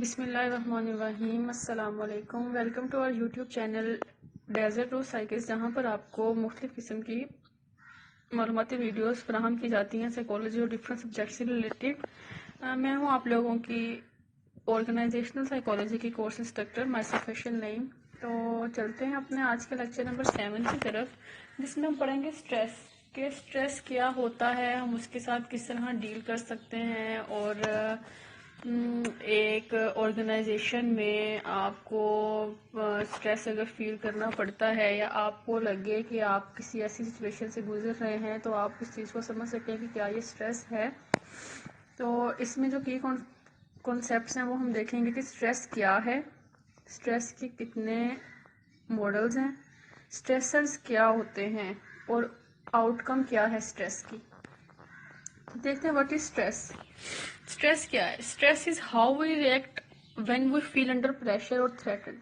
بسم اللہ الرحمن الرحیم۔ السلام علیکم، welcome to our YouTube channel desert rose cycles, جہاں پر آپ کو مختلف قسم کی معلوماتی ویڈیوز فراہم کی جاتی ہیں سائیکالوجی اور ڈفرینٹ سبجیکٹ سے ریلیٹڈ۔ میں ہوں آپ لوگوں کی آرگنائزیشنل سائیکالوجی کی کورس انسٹرکٹر مائسیلف فیشل نعیم۔ تو چلتے ہیں اپنے آج کے لیکچر نمبر 7 کی طرف، جس میں ہم پڑھیں گے اسٹریس کہ اسٹریس کیا ہوتا ہے، ہم اس کے ساتھ کس طرح ڈیل کر سکتے ہیں، اور ایک آرگنائزیشن میں آپ کو اسٹریس اگر فیل کرنا پڑتا ہے یا آپ کو لگے کہ آپ کسی ایسی سچویشن سے گزر رہے ہیں تو آپ اس چیز کو سمجھ سکیں کہ کیا یہ اسٹریس ہے۔ تو اس میں جو کی کانسیپٹس ہیں وہ ہم دیکھیں گے کہ اسٹریس کیا ہے، اسٹریس کے کتنے ماڈلز ہیں، اسٹریسرز کیا ہوتے ہیں، اور آؤٹ کم کیا ہے اسٹریس کی۔ دیکھتے ہیں واٹ از اسٹریس۔ اسٹریس کیا ہے؟ Stress is how we react when we feel under pressure or threatened,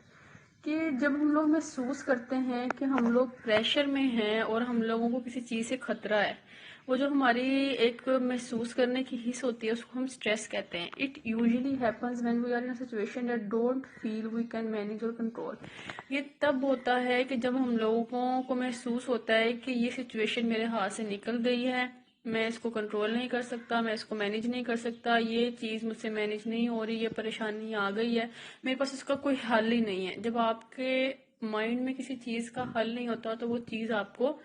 کہ جب ہم لوگ محسوس کرتے ہیں کہ ہم لوگ پریشر میں ہیں اور ہم لوگوں کو کسی چیز سے خطرہ ہے، وہ جو ہماری ایک محسوس کرنے کی حص ہوتی ہے اس کو ہم اسٹریس کہتے ہیں۔ It usually happens when we are in a situation that don't feel we can manage or control. یہ تب ہوتا ہے کہ جب ہم لوگوں کو محسوس ہوتا ہے کہ یہ سچویشن میرے ہاتھ سے نکل گئی ہے، میں اس کو کنٹرول نہیں کر سکتا، میں اس کو مینیج نہیں کر سکتا، یہ چیز مجھ سے مینیج نہیں ہو رہی، یہ پریشانی آ گئی ہے، میرے پاس اس کا کوئی حل ہی نہیں ہے۔ جب آپ کے مائنڈ میں کسی چیز کا حل نہیں ہوتا تو وہ چیز آپ کو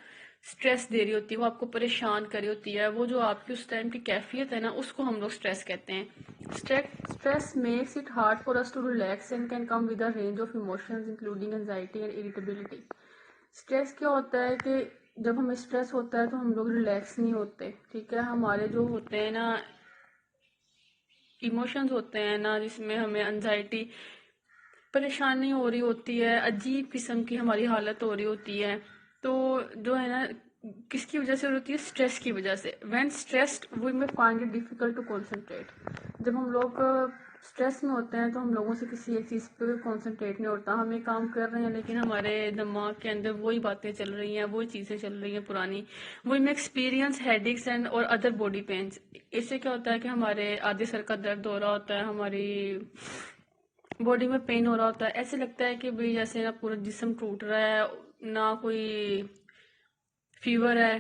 سٹریس دے رہی ہوتی ہے، وہ آپ کو پریشان کر رہی ہوتی ہے، وہ جو آپ کی اس ٹائم کی کیفیت ہے نا، اس کو ہم لوگ سٹریس کہتے ہیں۔ Stress makes it hard for us to relax and can come with a range of emotions including anxiety and irritability۔ Stress کیا ہوتا ہے کہ جب ہمیں اسٹریس ہوتا ہے تو ہم لوگ ریلیکس نہیں ہوتے، ٹھیک ہے، ہمارے جو ہوتے ہیں نا ایموشنز ہوتے ہیں نا، جس میں ہمیں انزائٹی، پریشانی ہو رہی ہوتی ہے، عجیب قسم کی ہماری حالت ہو رہی ہوتی ہے، تو جو ہے نا کس کی وجہ سے ہوتی ہے؟ اسٹریس کی وجہ سے۔ When stressed we may find it difficult to concentrate. جب ہم لوگ اسٹریس میں ہوتے ہیں تو ہم لوگوں سے کسی ایک چیز پہ کنسنٹریٹ نہیں ہوتا، ہم ایک کام کر رہے ہیں لیکن ہمارے دماغ کے اندر وہی باتیں چل رہی ہیں، وہی چیزیں چل رہی ہیں پرانی۔ وی میں ایکسپیرینس ہیڈ ایکس اینڈ اور ادر باڈی پینس۔ اس سے کیا ہوتا ہے کہ ہمارے آدھے سر کا درد ہو رہا ہوتا ہے، ہماری باڈی میں پین ہو رہا ہوتا ہے، ایسے لگتا ہے کہ بھئی جیسے نا پورا جسم ٹوٹ رہا ہے، نہ کوئی فیور ہے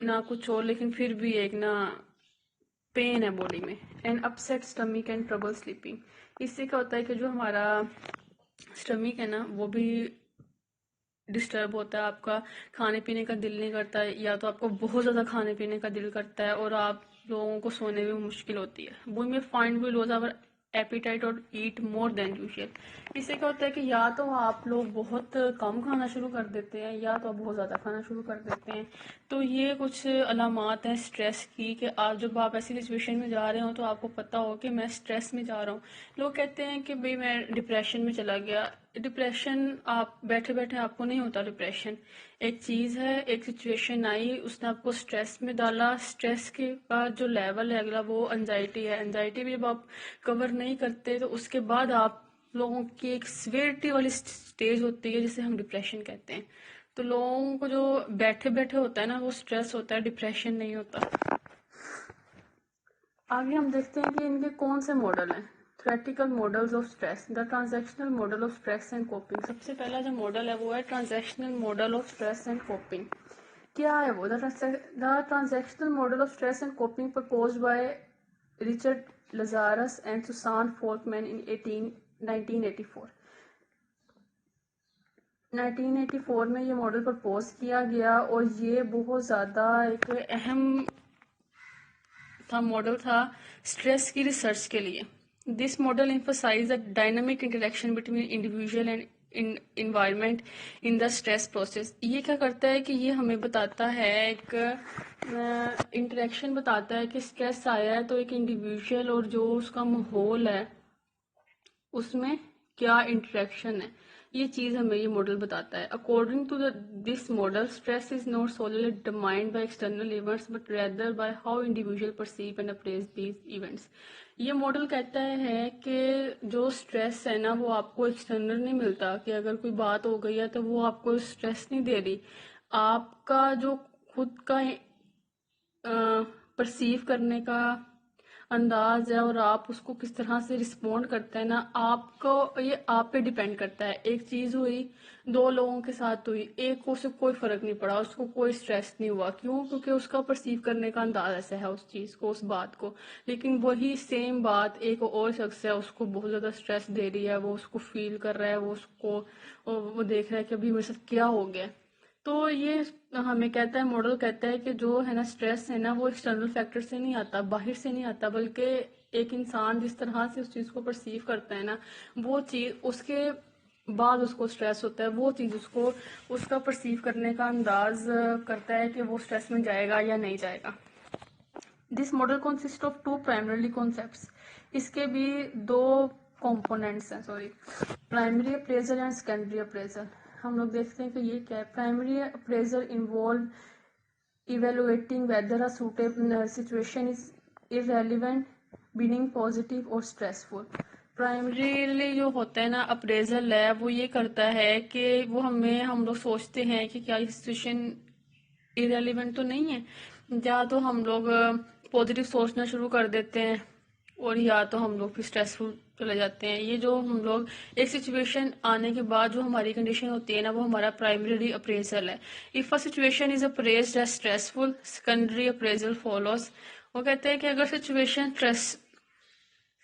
نہ کچھ اور، لیکن پھر بھی ایک نا پین ہے باڈی میں۔ And upset stomach and trouble sleeping. اس سے کیا ہوتا ہے کہ جو ہمارا اسٹمک ہے نا وہ بھی ڈسٹرب ہوتا ہے، آپ کا کھانے پینے کا دل نہیں کرتا ہے، یا تو آپ کو بہت زیادہ کھانے پینے کا دل کرتا ہے اور آپ لوگوں کو سونے میں مشکل ہوتی ہے۔ We may find we lose our appetite or eat more than usual. اس سے کیا ہوتا ہے کہ یا تو آپ لوگ بہت کم کھانا شروع کر دیتے ہیں یا تو آپ بہت زیادہ کھانا شروع کر دیتے ہیں۔ تو یہ کچھ علامات ہیں اسٹریس کی، کہ جب آپ ایسی سچویشن میں جا رہے ہوں تو آپ کو پتا ہو کہ میں اسٹریس میں جا رہا ہوں۔ لوگ کہتے ہیں کہ بھئی میں ڈپریشن میں چلا گیا۔ ڈپریشن آپ بیٹھے بیٹھے آپ کو نہیں ہوتا ڈپریشن، ایک چیز ہے، ایک سچویشن آئی، اس نے آپ کو اسٹریس میں ڈالا، اسٹریس کے بعد جو لیول ہے اگلا وہ انزائٹی ہے۔ انزائٹی بھی جب آپ کور نہیں کرتے تو اس کے بعد آپ لوگوں کی ایک سیویرٹی والی سٹیج ہوتی ہے جسے ہم ڈپریشن کہتے ہیں۔ تو لوگوں کو جو بیٹھے بیٹھے ہوتا ہے نا وہ سٹریس ہوتا ہے، ڈپریشن نہیں ہوتا۔ آگے ہم دیکھتے ہیں کہ ان کے کون سے ماڈل ہیں۔ Theoretical models of stress, the transactional model of stress and coping. سب سے پہلا جو ماڈل ہے وہ ہے transactional model of stress and coping. کیا ہے وہ؟ The transactional model of stress and coping proposed by Richard Lazarus and Susan Folkman in 1984۔ 1984 میں یہ ماڈل پرپوز کیا گیا اور یہ بہت زیادہ ایک اہم ماڈل تھا اسٹریس کی ریسرچ کے لیے۔ This model emphasizes a dynamic interaction between individual and environment in the stress process۔ یہ کیا کرتا ہے کہ یہ ہمیں بتاتا ہے، ایک انٹریکشن بتاتا ہے کہ اسٹریس آیا ہے تو ایک انڈیویژل اور جو اس کا ماحول ہے اس میں کیا انٹریکشن ہے، یہ چیز ہمیں یہ ماڈل بتاتا ہے۔ According to this model, stress is not solely determined by external events but rather by how individual perceive and appraise these events۔ یہ ماڈل کہتا ہے کہ جو اسٹریس ہے نا وہ آپ کو ایکسٹرنل نہیں ملتا، کہ اگر کوئی بات ہو گئی ہے تو وہ آپ کو اسٹریس نہیں دے رہی، آپ کا جو خود کا پرسیو کرنے کا، انداز ہے اور آپ اس کو کس طرح سے رسپونڈ کرتے ہیں نا، آپ کو یہ آپ پہ ڈیپینڈ کرتا ہے. ایک چیز ہوئی، دو لوگوں کے ساتھ ہوئی، ایک کو سے کوئی فرق نہیں پڑا، اس کو کوئی سٹریس نہیں ہوا. کیوں؟ کیونکہ اس کا پرسیو کرنے کا انداز ایسا ہے اس چیز کو، اس بات کو. لیکن وہی سیم بات ایک اور شخص ہے، اس کو بہت زیادہ سٹریس دے رہی ہے، وہ اس کو فیل کر رہا ہے، وہ دیکھ رہا ہے کہ ابھی میرے ساتھ کیا ہو گیا. تو یہ ہمیں کہتا ہے، ماڈل کہتا ہے کہ جو ہے نا اسٹریس ہے نا، وہ ایکسٹرنل فیکٹر سے نہیں آتا، باہر سے نہیں آتا، بلکہ ایک انسان جس طرح سے اس چیز کو پرسیو کرتا ہے نا، وہ چیز اس کے بعد اس کو اسٹریس ہوتا ہے، وہ چیز اس کا پرسیو کرنے کا انداز کرتا ہے کہ وہ اسٹریس میں جائے گا یا نہیں جائے گا. This model consist of two primarily concepts. اس کے بھی دو کمپوننٹس ہیں، primary appraisal and secondary appraisal. ہم لوگ دیکھتے ہیں کہ یہ کیا ہے. Primary appraisal involve evaluating whether a suitable situation is irrelevant, meaning positive or stressful. Primarily جو ہوتا ہے نا اپریزل ہے، وہ یہ کرتا ہے کہ ہم لوگ سوچتے ہیں کہ کیا یہ سچویشن irrelevant تو نہیں ہے، یا تو ہم لوگ پازیٹیو سوچنا شروع کر دیتے ہیں، اور یا تو ہم لوگ پھر اسٹریسفل چلے جاتے ہیں. یہ جو ہم لوگ ایک سچویشن آنے کے بعد جو ہماری کنڈیشن ہوتی ہے نا، وہ ہمارا پرائمری اپریزل ہے. If a situation is appraised as stressful, secondary appraisal follows. وہ کہتے ہیں کہ اگر سچویشن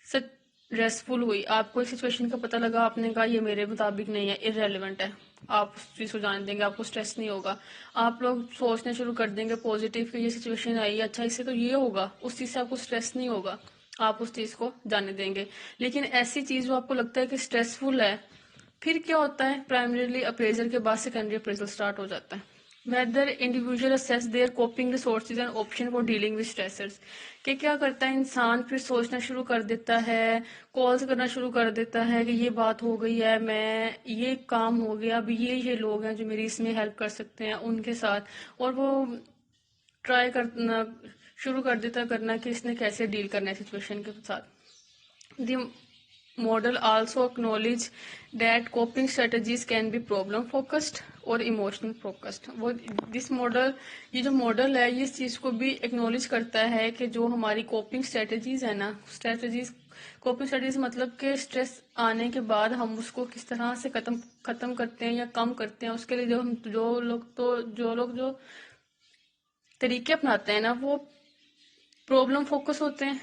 اسٹریسفل ہوئی، آپ کو اس سچویشن کا پتہ لگا، آپ نے کہا یہ میرے مطابق نہیں ہے، irrelevant ہے، آپ اس چیز کو جان دیں گے، آپ کو اسٹریس نہیں ہوگا. آپ لوگ سوچنے شروع کر دیں گے پازیٹیو کہ یہ سچویشن آئی، اچھا اس سے تو یہ ہوگا، اس چیز سے آپ کو اسٹریس نہیں ہوگا، آپ اس چیز کو جانے دیں گے. لیکن ایسی چیز جو آپ کو لگتا ہے کہ اسٹریسفل ہے، پھر کیا ہوتا ہے؟ پرائمریلی اپریزل کے بعد سیکنڈری اپریزل سٹارٹ ہو جاتا ہے. whether individual assess their coping resources and option for dealing with stressors. کہ کیا کرتا ہے انسان؟ پھر سوچنا شروع کر دیتا ہے، کالز کرنا شروع کر دیتا ہے کہ یہ بات ہو گئی ہے، میں یہ کام ہو گیا، اب یہ لوگ ہیں جو میری اس میں ہیلپ کر سکتے ہیں، ان کے ساتھ. اور وہ ٹرائی کرنا شروع کر دیتا کرنا کہ اس نے کیسے ڈیل کرنا ہے سچویشن کے ساتھ. دی model also acknowledge that coping strategies can be problem focused اور emotional focused. وہ this model، یہ جو ماڈل ہے، یہ اس چیز کو بھی acknowledge کرتا ہے کہ جو ہماری coping strategies ہے نا، coping strategies مطلب کہ اسٹریس آنے کے بعد ہم اس کو کس طرح سے ختم کرتے ہیں یا کم کرتے ہیں. اس کے لیے جو لوگ طریقے اپناتے ہیں نا، وہ پرابلم فوکس ہوتے ہیں،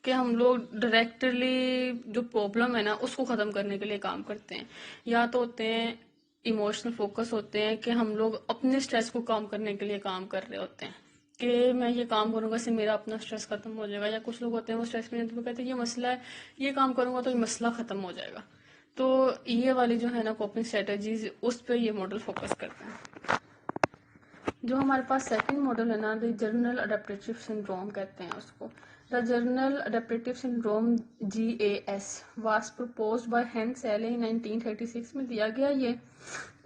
کہ ہم لوگ ڈائریکٹلی جو پرابلم ہے نا اس کو ختم کرنے کے لیے کام کرتے ہیں. یا تو ہوتے ہیں ایموشنل فوکس، ہوتے ہیں کہ ہم لوگ اپنے اسٹریس کو کام کرنے کے لیے کام کر رہے ہوتے ہیں کہ میں یہ کام کروں گا اس سے میرا اپنا اسٹریس ختم ہو جائے گا. یا کچھ لوگ ہوتے ہیں وہ اسٹریس میں وہ کہتے ہیں یہ مسئلہ ہے، یہ کام کروں گا تو یہ مسئلہ ختم ہو جائے گا. تو یہ والی جو ہے نا کوپنگ اسٹریٹجیز، اس پہ یہ ماڈل فوکس کرتے ہیں. جو ہمارے پاس سیکنڈ ماڈل ہے نا، دی جرنل اڈیپٹیو سنڈروم کہتے ہیں اس کو. The general adaptive syndrome GAS was proposed by Hans Selye 1936 میں دیا گیا یہ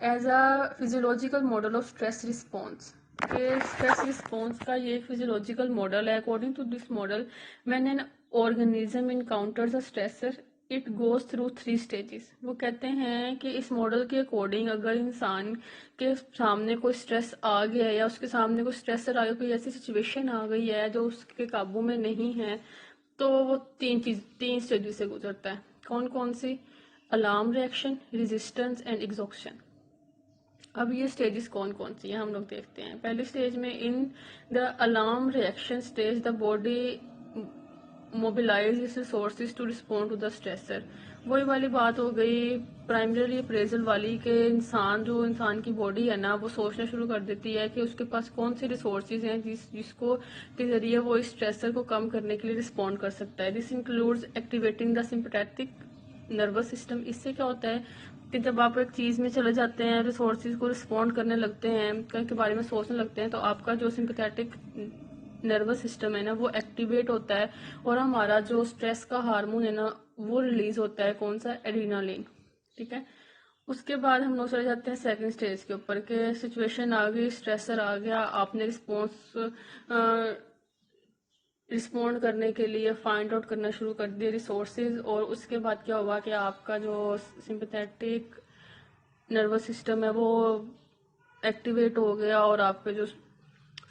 as a physiological model of stress response. کہ اسٹریس رسپانس کا یہ فیزیولوجیکل ماڈل ہے. According to this model, when an organism encounters a stressor it goes through 3 stages. وہ کہتے ہیں کہ اس ماڈل کے اکارڈنگ اگر انسان کے سامنے کوئی اسٹریس آ گیا ہے، یا اس کے سامنے کوئی اسٹریسر آ گیا، کوئی ایسی سچویشن آ گئی ہے جو اس کے قابو میں نہیں ہے، تو وہ تین اسٹیجز سے گزرتا ہے. کون سی؟ Alarm reaction, resistance and exhaustion. اب یہ اسٹیجز کون سی ہیں ہم لوگ دیکھتے ہیں. پہلے اسٹیج میں in the alarm reaction stage the body mobilise its resources to respond to the stressor. وہی والی بات ہو گئی پرائمری اپریزل والی، کہ انسان کی باڈی ہے نا، وہ سوچنا شروع کر دیتی ہے کہ اس کے پاس کون سی ریسورسز ہیں جس کو کے ذریعے وہ اس اسٹریسر کو کم کرنے کے لیے رسپونڈ کر سکتا ہے. دس انکلوڈز ایکٹیویٹنگ دا سمپیتھک نروس سسٹم. اس سے کیا ہوتا ہے کہ جب آپ ایک چیز میں چلے جاتے ہیں، ریسورسز کو رسپونڈ کرنے لگتے ہیں، کے بارے میں سوچنے لگتے ہیں، تو آپ کا جو سمپیتھک نروس سسٹم ہے نا، وہ ایکٹیویٹ ہوتا ہے، اور ہمارا جو اسٹریس کا ہارمون ہے نا، وہ ریلیز ہوتا ہے. کون سا؟ ایڈرینالین. ٹھیک ہے. اس کے بعد ہم لوگ چلے جاتے ہیں سیکنڈ اسٹیج کے اوپر، کہ سچویشن آ گئی، اسٹریسر آ گیا، آپ نے رسپونڈ کرنے کے لیے فائنڈ آؤٹ کرنا شروع کر دیے ریسورسز. اور اس کے بعد کیا ہوا کہ آپ کا جو سمپیتھیٹک نروس سسٹم ہے وہ ایکٹیویٹ ہو گیا، اور آپ کے جو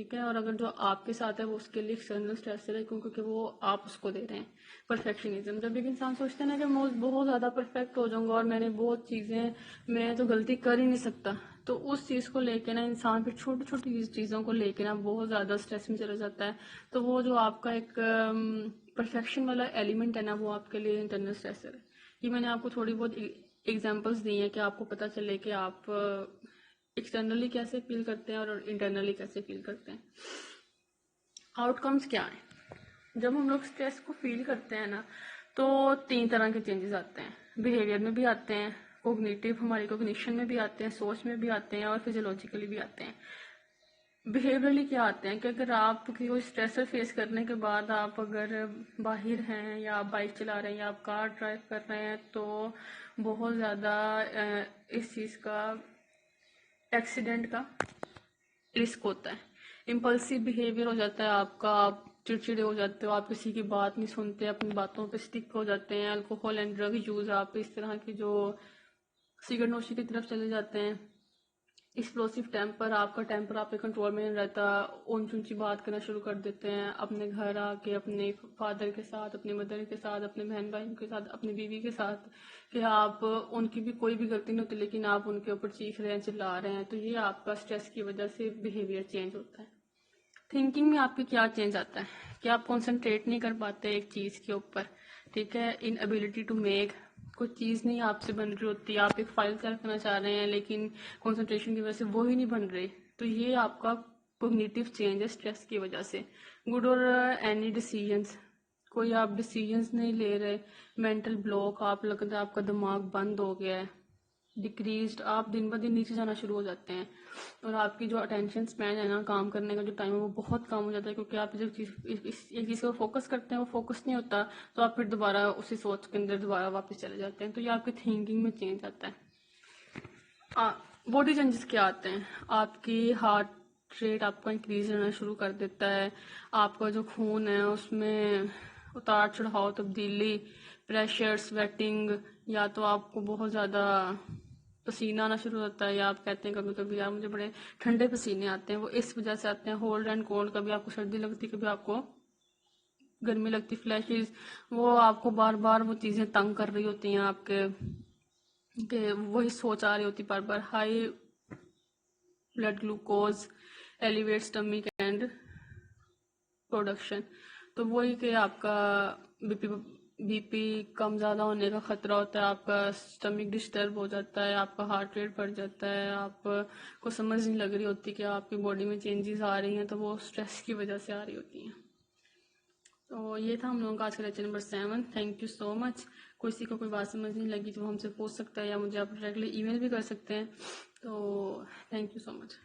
ٹھیک ہے. اور اگر جو آپ کے ساتھ ہے وہ اس کے لیے ایکسٹرنل اسٹریسر ہے کیونکہ وہ آپ اس کو دے رہے ہیں. پرفیکشنزم، جب ایک انسان سوچتا ہے نا کہ میں بہت زیادہ پرفیکٹ ہو جاؤں گا اور میں نے بہت چیزیں، میں تو غلطی کر ہی نہیں سکتا، تو اس چیز کو لے کے نا انسان پھر چھوٹی چھوٹی چیزوں کو لے کے نا بہت زیادہ اسٹریس میں چلا جاتا ہے. تو وہ جو آپ کا ایک پرفیکشن والا ایلیمنٹ ہے نا وہ آپ کے لیے انٹرنل اسٹریسر ہے. یہ میں نے آپ کو تھوڑی بہت ایگزامپلس دی ہیں کہ آپ کو پتہ چلے کہ آپ ایکسٹرنلی کیسے فیل کرتے ہیں اور انٹرنلی کیسے فیل کرتے ہیں. آؤٹ کمس کیا ہیں؟ جب ہم لوگ اسٹریس کو فیل کرتے ہیں نا تو 3 طرح کے چینجز آتے ہیں. بیہیویئر میں بھی آتے ہیں، کوگنیٹیو ہماری کوگنیشن میں بھی آتے ہیں، سوچ میں بھی آتے ہیں، اور فزیولوجیکلی بھی آتے ہیں. بیہیویئرلی کیا آتے ہیں کہ اگر آپ کوئی اسٹریسر فیس کرنے کے بعد آپ اگر باہر ہیں یا آپ بائک چلا رہے ہیں یا آپ کار ڈرائیو کر رہے ہیں تو بہت زیادہ اس چیز کا، ایکسیڈنٹ کا رسک ہوتا ہے. امپلسو بیہیویئر ہو جاتا ہے آپ کا، آپ چڑچڑے ہو جاتے ہو، آپ کسی کی بات نہیں سنتے، اپنی باتوں پہ اسٹک ہو جاتے ہیں. الکوہول اینڈ ڈرگ یوز، آپ اس طرح کی جو سگریٹ نوشی کی طرف چلے جاتے ہیں. ایکسپلوسیو ٹیمپر، آپ کا ٹیمپر آپ کے کنٹرول میں نہیں رہتا، اونچی اونچی بات کرنا شروع کر دیتے ہیں اپنے گھر آ کے، اپنے فادر کے ساتھ، اپنے مدر کے ساتھ، اپنے بہن بھائیوں کے ساتھ، اپنی بیوی کے ساتھ، کہ آپ ان کی بھی کوئی بھی غلطی نہیں ہوتی لیکن آپ ان کے اوپر چیخ رہے ہیں، چلا رہے ہیں. تو یہ آپ کا اسٹریس کی وجہ سے بیہیویئر چینج ہوتا ہے. تھنکنگ میں آپ کی کیا چینج آتا ہے کہ آپ کنسنٹریٹ نہیں کر پاتے ایک چیز کے اوپر. ٹھیک ہے. ان ابیلٹی ٹو میک، کوئی چیز نہیں آپ سے بن رہی ہوتی، آپ ایک فائل تیار کرنا چاہ رہے ہیں لیکن کنسنٹریشن کی وجہ سے وہی نہیں بن رہی. تو یہ آپ کا کوگنیٹیو چینج ہے اسٹریس کی وجہ سے. گڈ اور اینی ڈیسیجنس، کوئی آپ ڈیسیجنس نہیں لے رہے، مینٹل بلاک، آپ لگتا ہے آپ کا دماغ بند ہو گیا ہے. ڈیکریزڈ، آپ دن بہ دن نیچے جانا شروع ہو جاتے ہیں اور آپ کی جو اٹینشن اسپین ہے نا، کام کرنے کا جو ٹائم ہے وہ بہت کم ہو جاتا ہے کیونکہ آپ جب ایک چیز کو فوکس کرتے ہیں وہ فوکس نہیں ہوتا، تو آپ پھر دوبارہ اسی سوچ کے اندر دوبارہ واپس چلے جاتے ہیں. تو یہ آپ کی تھنکنگ میں چینج آتا ہے. باڈی چینجز کیا آتے ہیں؟ آپ کی ہارٹ ریٹ آپ کا انکریز ہونا شروع کر دیتا ہے، آپ کا جو خون ہے اس میں اتار چڑھاؤ، تبدیلی، پریشر، سویٹنگ، یا تو آپ کو بہت زیادہ پسینہ آنا شروع ہوتا ہے، یا آپ کہتے ہیں کبھی کبھی یار مجھے بڑے ٹھنڈے پسینے آتے ہیں، وہ اس وجہ سے آتے ہیں. ہولڈ اینڈ کولڈ، کبھی آپ کو سردی لگتی، کبھی آپ کو گرمی لگتی. فلیشز، وہ آپ کو بار بار وہ چیزیں تنگ کر رہی ہوتی ہیں آپ کے، کہ وہی سوچ آ رہی ہوتی بار بار. High blood glucose, elevate stomach and production, تو وہی کہ آپ کا بی پی کم زیادہ ہونے کا خطرہ ہوتا ہے، آپ کا اسٹمک ڈسٹرب ہو جاتا ہے، آپ کا ہارٹ ریٹ بڑھ جاتا ہے، آپ کو سمجھ نہیں لگ رہی ہوتی کہ آپ کی باڈی میں چینجز آ رہی ہیں، تو وہ اسٹریس کی وجہ سے آ رہی ہوتی ہیں. تو یہ تھا ہم لوگوں کا آج کا lecture number 7. Thank you so much. کسی کو کوئی بات سمجھ نہیں لگی تو وہ ہم سے پوچھ سکتا ہے یا مجھے آپ ڈائریکٹلی ای میل بھی کر سکتے ہیں. تو تھینک یو سو مچ.